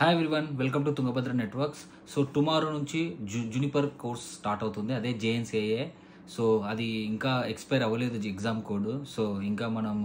Hi everyone, welcome to Tungabhadra networks. So tomorrow నుంచి Juniper course start అవుతుంది, అదే జేఎన్సీఏ. So అది ఇంకా ఎక్స్పైర్ అవ్వలేదు ఎగ్జామ్ కోడ్. సో ఇంకా మనం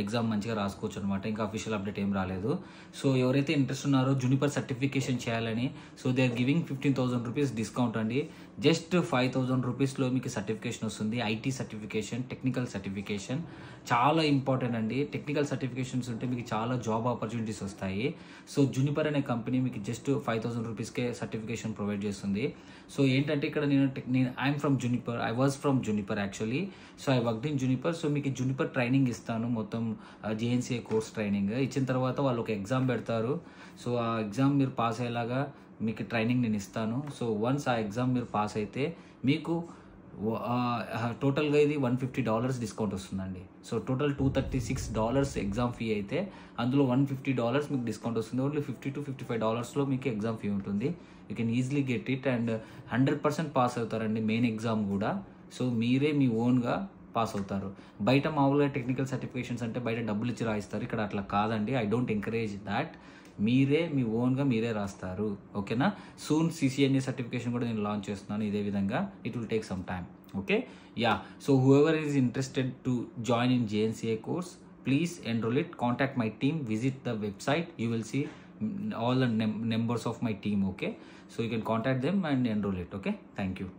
ఎగ్జామ్ మంచిగా రాసుకోవచ్చు అనమాట. ఇంకా అఫీషియల్ అప్డేట్ ఏం రాలేదు. సో ఎవరైతే ఇంట్రెస్ట్ ఉన్నారో జూనిపర్ సర్టిఫికేషన్ చేయాలని, so they are giving 15,000 rupees discount అండి. జస్ట్ 5,000 రూపీస్లో మీకు సర్టిఫికేషన్ వస్తుంది. ఐటీ సర్టిఫికేషన్, టెక్నికల్ సర్టిఫికేషన్ చాలా ఇంపార్టెంట్ అండి. టెక్నికల్ సర్టిఫికేషన్స్ ఉంటే మీకు చాలా జాబ్ ఆపర్చునిటీస్ వస్తాయి. సో జూనిపర్ అనే కంపెనీ మీకు జస్ట్ 5,000 రూపీస్కే సర్టిఫికేషన్ ప్రొవైడ్ చేస్తుంది. సో ఏంటంటే ఇక్కడ నేను I'm from Juniper, I was from Juniper actually. So I worked in Juniper. So మీకు జూనిపర్ ట్రైనింగ్ ఇస్తాను, మొత్తం జేఎన్సీఏ కోర్స్ ట్రైనింగ్ ఇచ్చిన తర్వాత వాళ్ళు ఒక ఎగ్జామ్ పెడతారు. సో ఆ ఎగ్జామ్ మీరు పాస్ అయ్యేలాగా మీకు ట్రైనింగ్ నేను ఇస్తాను. సో వన్స్ ఆ ఎగ్జామ్ మీరు పాస్ అయితే మీకు టోటల్గా ఇది $150 డిస్కౌంట్ వస్తుందండి. సో టోటల్ $236 ఎగ్జామ్ ఫీ అయితే అందులో $150 మీకు డిస్కౌంట్ వస్తుంది. ఓన్లీ $50 to $55లో మీకు ఎగ్జామ్ ఫీ ఉంటుంది. You can easily get it and 100% pass అవుతారండి మెయిన్ ఎగ్జామ్ కూడా. సో మీరే మీ ఓన్గా పాస్ అవుతారు. బయట మామూలుగా టెక్నికల్ సర్టిఫికేషన్స్ అంటే బయట డబ్బులు ఇచ్చి రాయిస్తారు, ఇక్కడ అట్లా కాదండి. I don't encourage that. మీరే మీ ఓన్గా మీరే రాస్తారు, ఓకేనా. సూన్ CCNA సర్టిఫికేషన్ కూడా నేను లాంచ్ చేస్తున్నాను ఇదే విధంగా. It will take some time, okay. Yeah, so whoever is interested to join in JNCA course, please enroll it. Contact my team, visit the website, you will see all the members of my team, okay. So you can contact them and enroll it, okay. Thank you.